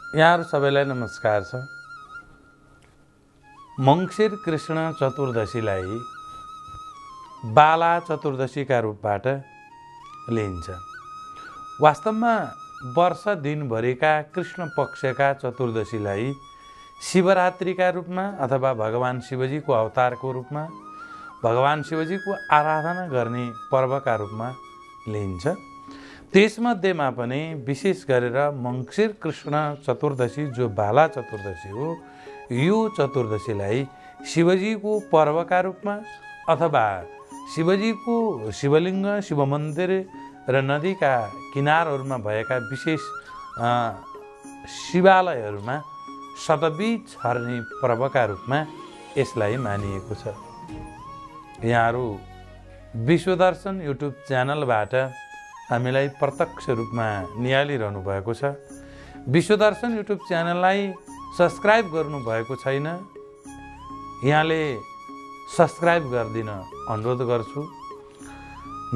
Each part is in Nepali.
यहाँहरु सबैलाई नमस्कार छ। मङ्सिर कृष्ण चतुर्दशीलाई बाला चतुर्दशीका रूपबाट लिइन्छ। वास्तवमा वर्ष दिनभरिका कृष्ण पक्षका चतुर्दशीलाई शिवरात्रिका रूपमा अथवा भगवान शिवजीको अवतारको रूपमा भगवान शिवजीको आराधना गर्ने पर्वका रूपमा लिइन्छ। त्यसमध्येमा पनि विशेष गरेर मङ्सिर कृष्ण चतुर्दशी जो बाला चतुर्दशी हो, यो चतुर्दशीलाई शिवजीको पर्वका रूपमा अथवा शिवजीको शिवलिङ्ग, शिव मन्दिर र नदीका किनारहरूमा भएका विशेष शिवालयहरूमा शतबीज छर्ने पर्वका रूपमा यसलाई मानिएको छ। यहाँहरू विश्वदर्शन युट्युब च्यानलबाट हामीलाई प्रत्यक्ष रूपमा निहालिरहनु भएको छ। विश्वदर्शन युट्युब च्यानललाई सब्स्क्राइब गर्नुभएको छैन, यहाँले सब्स्क्राइब गरिदिन अनुरोध गर्छु।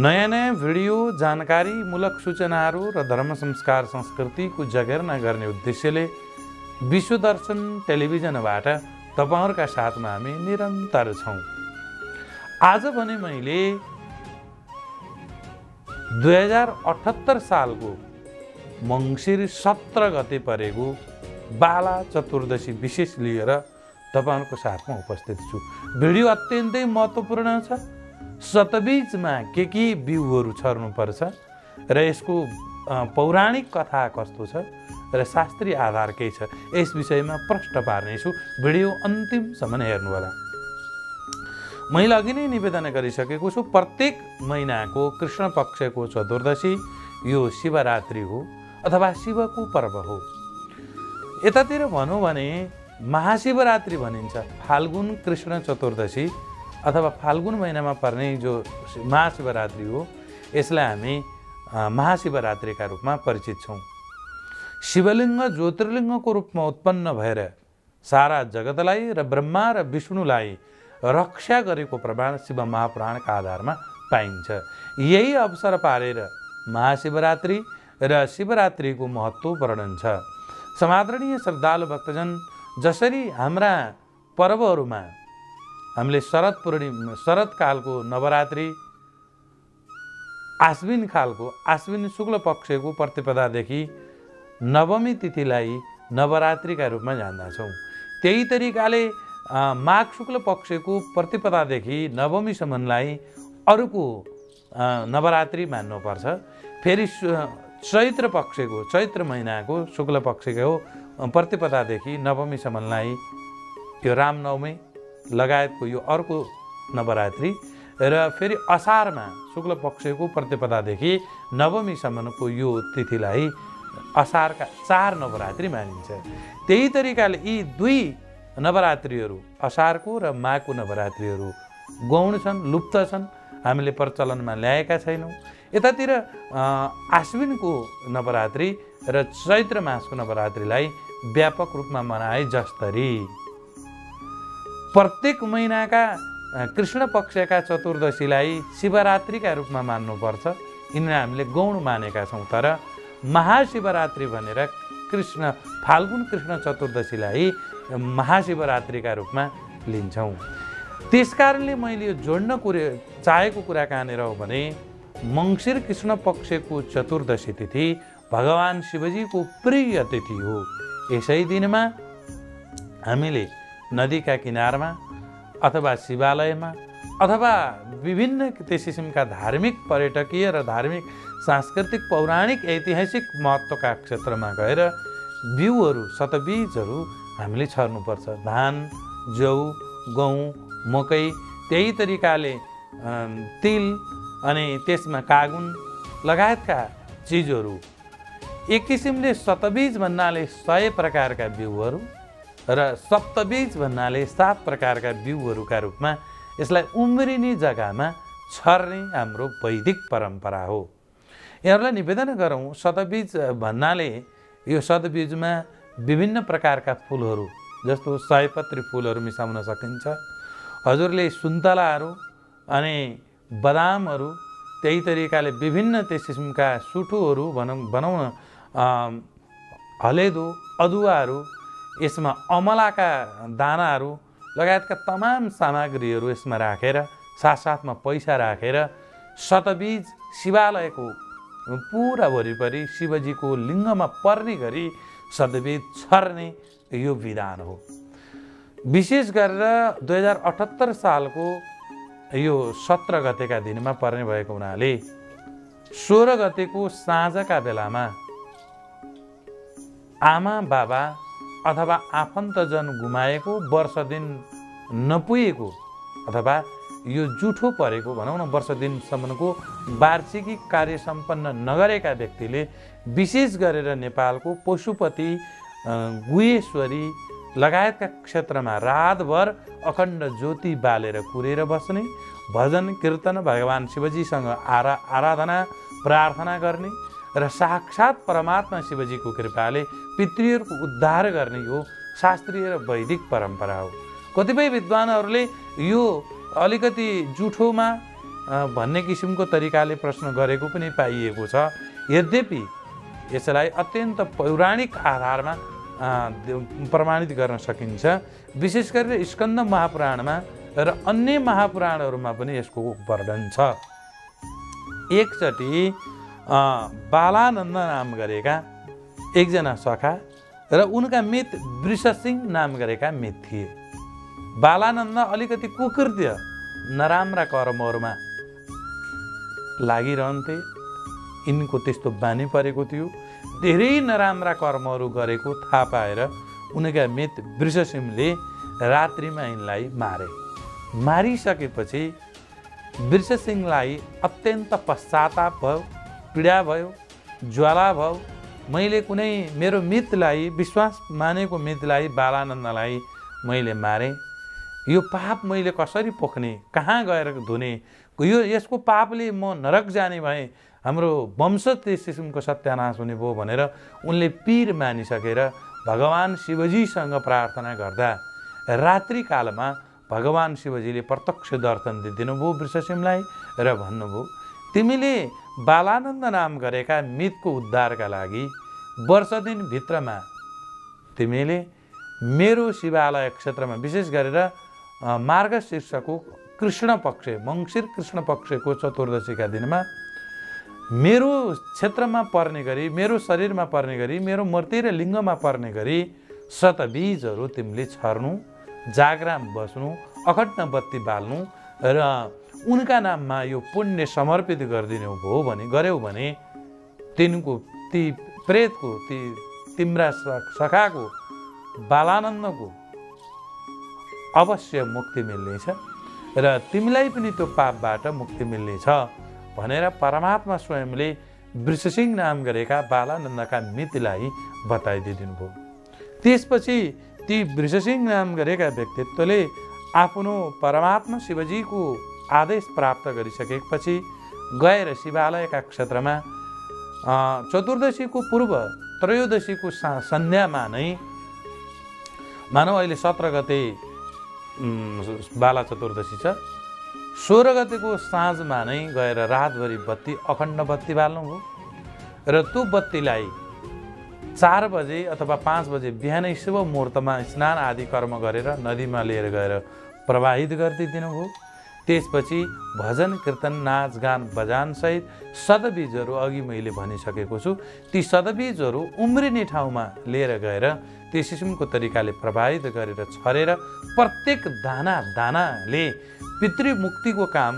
नयाँ नयाँ भिडियो, जानकारीमूलक सूचनाहरू र धर्म संस्कार संस्कृतिको जगेर्ना गर्ने उद्देश्यले विश्वदर्शन टेलिभिजनबाट तपाईहरुका साथमा हामी निरन्तर छौं। आज भने मैले 2078 सालको मङ्सिर 17 गते परेको बाला चतुर्दशी विशेष लिएर तपाईहरुको साथमा उपस्थित छु। भिडियो अत्यन्तै महत्त्वपूर्ण छ। शतबीजमा के बिउहरू छर्नुपर्छ र यसको पौराणिक कथा कस्तो छ र शास्त्रीय आधार के छ, यस विषयमा प्रश्न पार्नेछु। भिडियो अन्तिमसम्म हेर्नुहोला। मैले अघि नै निवेदन गरिसकेको छु, प्रत्येक महिनाको कृष्ण पक्षको चतुर्दशी यो शिवरात्रि हो अथवा शिवको पर्व हो। यतातिर भनौँ भने महाशिवरात्रि भनिन्छ। फाल्गुन कृष्ण चतुर्दशी अथवा फाल्गुन महिनामा पर्ने जो महाशिवरात्रि हो, यसलाई हामी महाशिवरात्रिका रूपमा परिचित छौँ। शिवलिङ्ग ज्योतिर्लिङ्गको रूपमा उत्पन्न भएर सारा जगतलाई र ब्रह्मा र विष्णुलाई रक्षा गरेको प्रमाण शिव महापुराणका आधारमा पाइन्छ। यही अवसर पारेर महाशिवरात्रि र शिवरात्रिको महत्त्व वर्णन छ। समादरणीय श्रद्धालु भक्तजन, जसरी हाम्रा पर्वहरूमा हामीले शरदकालको नवरात्रि, आश्विन शुक्ल पक्षको प्रतिपदादेखि नवमी तिथिलाई नवरात्रिका रूपमा जान्दछौँ। त्यही तरिकाले माघ शुक्ल पक्षको प्रतिपदादेखि नवमीसम्मलाई अर्को नवरात्रि मान्नुपर्छ। फेरि चैत्र महिनाको शुक्ल पक्षको प्रतिपदादेखि नवमीसम्मलाई यो रामनवमी लगायतको यो अर्को नवरात्रि र फेरि असारमा शुक्ल पक्षको प्रतिपदादेखि नवमीसम्मको यो तिथिलाई असारका 4 नवरात्रि मानिन्छ। त्यही तरिकाले यी दुई नवरात्रिहरू असारको र माघको नवरात्रिहरू गौण छन्, लुप्त छन्, हामीले प्रचलनमा ल्याएका छैनौँ। यतातिर आश्विनको नवरात्रि र चैत्र मासको नवरात्रिलाई व्यापक रूपमा मनाए जस्तरी प्रत्येक महिनाका कृष्ण पक्षका चतुर्दशीलाई शिवरात्रिका रूपमा मान्नुपर्छ। यिनलाई हामीले गौण मानेका छौँ। तर महाशिवरात्रि भनेर फाल्गुन कृष्ण चतुर्दशीलाई महाशिवरात्रिका रूपमा लिन्छौँ। त्यसकारणले मैले यो जोड्न चाहेको कुरा कहाँनिर हो भने मङ्सिर कृष्ण पक्षको चतुर्दशी तिथि भगवान शिवजीको प्रिय तिथि हो। यसै दिनमा हामीले नदीका किनारमा अथवा शिवालयमा अथवा विभिन्न त्यस किसिमका धार्मिक, पर्यटकीय र धार्मिक, सांस्कृतिक, पौराणिक, ऐतिहासिक महत्त्वका क्षेत्रमा गएर बिउहरू, शतबीजहरू हामीले छर्नुपर्छ। धान, जौ, गहुँ, मकै, त्यही तरिकाले तिल अनि त्यसमा कागुन लगायतका चिजहरू। एक किसिमले शतबीज भन्नाले 100 प्रकारका बिउहरू र सप्तबीज भन्नाले 7 प्रकारका बिउहरूका रूपमा यसलाई उम्रिने जग्गामा छर्ने हाम्रो वैदिक परम्परा हो। यहाँहरूलाई निवेदन गरौँ, शतबीज भन्नाले यो शतबीजमा विभिन्न प्रकारका फुलहरू जस्तो सयपत्री फुलहरू मिसाउन सकिन्छ। हजुरले सुन्तलाहरू अनि बदामहरू, त्यही तरिकाले विभिन्न त्यस किसिमका सुठोहरू बनाउन हलेदो, अदुवाहरू, यसमा अमलाका दानाहरू लगायतका तमाम सामग्रीहरू यसमा राखेर साथसाथमा पैसा राखेर शतबीज शिवालयको पुरा वरिपरि शिवजीको लिङ्गमा पर्ने गरी शतबीज छर्ने यो विधान हो। विशेष गरेर 2078 सालको यो 17 गतेका दिनमा पर्ने भएको हुनाले 16 गतेको साँझका बेलामा आमा बाबा अथवा आफन्तजन गुमाएको, वर्ष दिन नपुगेको अथवा यो जुठो परेको भनौँ न, वर्ष दिनसम्मको वार्षिकी कार्य सम्पन्न नगरेका व्यक्तिले विशेष गरेर नेपालको पशुपति, गुहेश्वरी लगायतका क्षेत्रमा रातभर अखण्ड ज्योति बालेर कुरेर बस्ने, भजन कीर्तन, भगवान शिवजीसँग आराधना प्रार्थना गर्ने र साक्षात परमात्मा शिवजीको कृपाले पितृहरूको उद्धार गर्ने यो शास्त्रीय र वैदिक परम्परा हो। कतिपय विद्वानहरूले यो अलिकति जुठोमा भन्ने किसिमको तरिकाले प्रश्न गरेको पनि पाइएको छ। यद्यपि यसलाई अत्यन्त पौराणिक आधारमा प्रमाणित गर्न सकिन्छ। विशेष गरेर स्कन्द महापुराणमा र अन्य महापुराणहरूमा पनि यसको वर्णन छ। एकचोटि बालानन्द नाम गरेका एकजना सखा र उनका मित वृषसिंह नाम गरेका मित थिए। बालानन्द अलिकति कुकृत्य नराम्रा कर्महरूमा लागिरहन्थे। यिनको त्यस्तो बानी परेको थियो। धेरै नराम्रा कर्महरू गरेको थाहा पाएर उनका मित वृषसिंहले रात्रिमा यिनलाई मारे। मारिसकेपछि वृषसिंहलाई अत्यन्त पश्चाताप भयो, पीडा भयो, ज्वाला भयो। मैले कुनै मेरो मितलाई, विश्वास मानेको मितलाई, बालानन्दलाई मैले मारेँ। यो पाप मैले कसरी पोख्ने, कहाँ गएर धुने, यसको पापले म नरक जाने भएँ, हाम्रो वंश त्यस किसिमको सत्यानाश हुने भयो भनेर उनले पीर मानिसकेर भगवान शिवजीसँग प्रार्थना गर्दा रात्रिकालमा भगवान शिवजीले प्रत्यक्ष दर्शन दिनुभयो वृषसिंहलाई र भन्नुभयो, तिमीले बालानन्द नाम गरेका मितको उद्धारका लागि वर्ष दिनभित्रमा तिमीले मेरो शिवालय क्षेत्रमा, विशेष गरेर मार्गशीर्षको कृष्ण पक्ष, मङ्सिर कृष्ण पक्षको चतुर्दशीका दिनमा मेरो क्षेत्रमा पर्ने गरी, मेरो शरीरमा पर्ने गरी, मेरो मूर्ति र लिङ्गमा पर्ने गरी शतबीजहरू तिमीले छर्नु, जागराम बस्नु, अखण्ड बत्ती बाल्नु र उनका नाममा यो पुण्य समर्पित गरिदिनु गऱ्यौ भने तिनको, ती प्रेतको, ती तिम्रा सखाको, बालानन्दको अवश्य मुक्ति मिल्नेछ र तिमीलाई पनि त्यो पापबाट मुक्ति मिल्नेछ भनेर परमात्मा स्वयंले वृषसिंह नाम गरेका बालानन्दका मितलाई बताइदिनु भयो। त्यसपछि ती वृषसिंह नाम गरेका व्यक्तित्वले आफ्नो परमात्मा शिवजीको आदेश प्राप्त गरिसकेपछि गएर शिवालयका क्षेत्रमा चतुर्दशीको पूर्व त्रयोदशीको सन्ध्यामा नै, मानौ अहिले 17 गते बाला चतुर्दशी छ, 16 गतेको साँझमा नै गएर रातभरि बत्ती, अखण्ड बत्ती बाल्नुभयो र त्यो बत्तीलाई 4 बजे अथवा 5 बजे बिहानै शुभ मुहुर्तमा स्नान आदि कर्म गरेर नदीमा लिएर गएर प्रवाहित गरिदिनु भयो। त्यसपछि भजन कीर्तन, नाच गान बजान सहित शतबीजहरू अघि मैले भनिसकेको छु, ती शतबीजहरू उम्रिने ठाउँमा लिएर गएर त्यस किसिमको तरिकाले प्रवाहित गरेर छरेर प्रत्येक दाना दानाले पितृमुक्तिको काम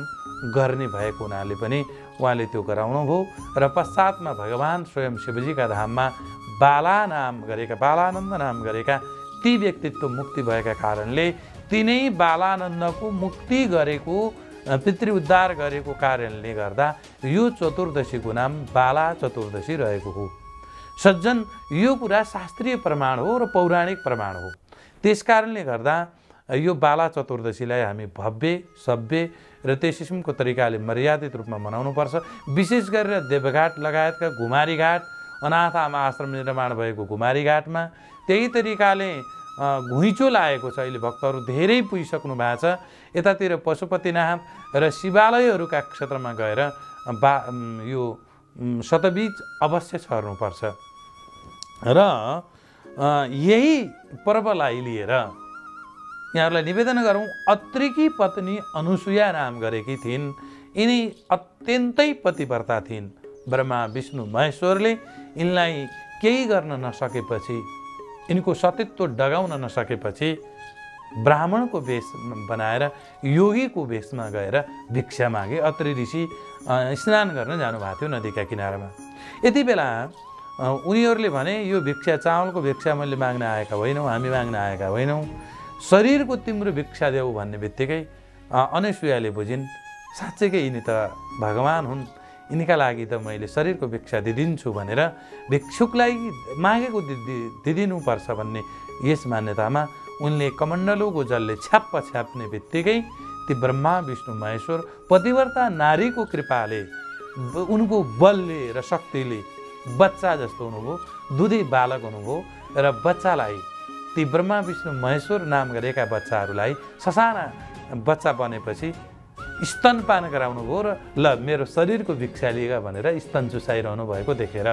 गर्ने भएको हुनाले पनि उहाँले त्यो गराउनुभयो र पश्चातमा भगवान स्वयं शिवजीका धाममा बालानन्द नाम गरेका ती व्यक्तित्व मुक्ति भएका कारणले तिनै बालानन्दको मुक्ति गरेको, पितृ उद्धार गरेको कारणले गर्दा यो चतुर्दशीको नाम बाला चतुर्दशी रहेको हो। सज्जन, यो कुरा शास्त्रीय प्रमाण हो र पौराणिक प्रमाण हो। त्यसकारणले गर्दा यो बाला चतुर्दशीलाई हामी भव्य, सभ्य र त्यस किसिमको तरिकाले मर्यादित रूपमा मनाउनुपर्छ। विशेष गरेर देवघाट लगायतका घुमारी घाट, अनाथ आमा आश्रम निर्माण भएको घुमारी घाटमा त्यही तरिकाले घुइँचो लागेको छ। अहिले भक्तहरू धेरै पुगिसक्नु भएको छ। यतातिर पशुपतिनाथ र शिवालयहरूका क्षेत्रमा गएर यो शतबीज अवश्य छर्नुपर्छ। र यही पर्वलाई लिएर यहाँहरूलाई निवेदन गरौँ, अत्रिकी पत्नी अनुसुया नाम गरेकी थिइन्। यिनी अत्यन्तै पतिव्रता थिइन्। ब्रह्मा विष्णु महेश्वरले यिनलाई केही गर्न नसकेपछि, यिनको सतीत्व डगाउन नसकेपछि ब्राह्मणको वेश बनाएर योगीको वेशमा गएर भिक्षा मागे। अत्रि ऋषि स्नान गर्न जानुभएको थियो नदीका किनारमा। यति बेला उनीहरूले भने, यो भिक्षा चामलको भिक्षा मैले माग्न आएका होइनौँ, हामी माग्न आएका होइनौँ, शरीरको तिम्रो भिक्षा देऊ भन्ने बित्तिकै अनुसुयाले बुझिन्, साँच्चैकै यिनी त भगवान् हुन्, यिनीका लागि त मैले शरीरको भिक्षा दिदिन्छु भनेर भिक्षुकलाई मागेको दिदिनुपर्छ भन्ने यस मान्यतामा उनले कमण्डलुको जलले छ्याप्प छ्याप्ने बित्तिकै ती ब्रह्मा विष्णु महेश्वर पतिव्रता नारीको कृपाले, उनको बलले र शक्तिले बच्चा जस्तो हुनुभयो, दुधी बालक हुनुभयो र बच्चालाई, ती ब्रह्मा विष्णु महेश्वर नाम गरेका बच्चाहरूलाई ससाना बच्चा बनेपछि स्तनपान गराउनु भयो र ल मेरो शरीरको भिक्षा लिएका भनेर स्तन चुसाइरहनु भएको देखेर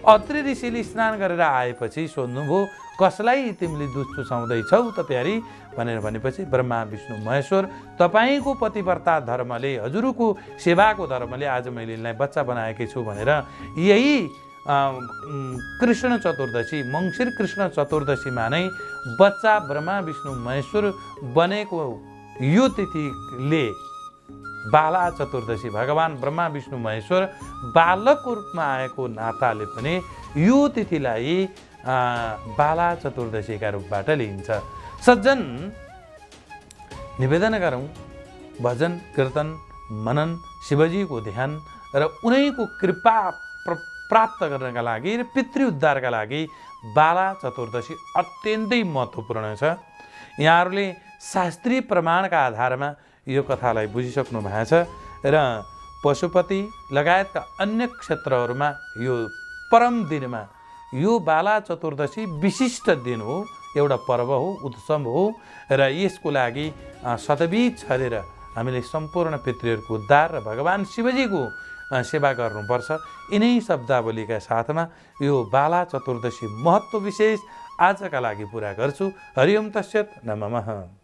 अत्रि ऋषिले स्नान गरेर आएपछि सोध्नुभयो, कसलाई तिमीले दुध चुसाउँदैछौ त प्यारी भनेर भनेपछि ब्रह्मा विष्णु महेश्वर तपाईँको पतिव्रता धर्मले, हजुरको सेवाको धर्मले आज मैले यिनलाई बच्चा बनाएकी छु भनेर यही कृष्ण चतुर्दशी, मङ्सिर कृष्ण चतुर्दशीमा नै बच्चा ब्रह्मा विष्णु महेश्वर बनेको यो तिथिले बाला चतुर्दशी, भगवान् ब्रह्मा विष्णु महेश्वर बालकको रूपमा आएको नाताले पनि यो तिथिलाई बाला चतुर्दशीका रूपबाट लिइन्छ। सज्जन, निवेदन गरौँ, भजन कीर्तन मनन शिवजीको ध्यान र उनैको कृपा प्राप्त गर्नका लागि र पितृ उद्धारका लागि बाला चतुर्दशी अत्यन्तै महत्त्वपूर्ण छ। यहाँहरूले शास्त्रीय प्रमाणका आधारमा यो कथालाई बुझिसक्नु भएको छ र पशुपति लगायतका अन्य क्षेत्रहरूमा यो परम दिनमा यो बाला चतुर्दशी विशिष्ट दिन हो, एउटा पर्व हो, उत्सव हो र यसको लागि शतबीज छरेर हामीले सम्पूर्ण पितृहरूको उद्धार र भगवान् शिवजीको सेवा गर्नुपर्छ। यिनै शब्दावलीका साथमा यो बाला चतुर्दशी महत्त्व विशेष आजका लागि पुरा गर्छु। हरिओम तस्सत् नमः।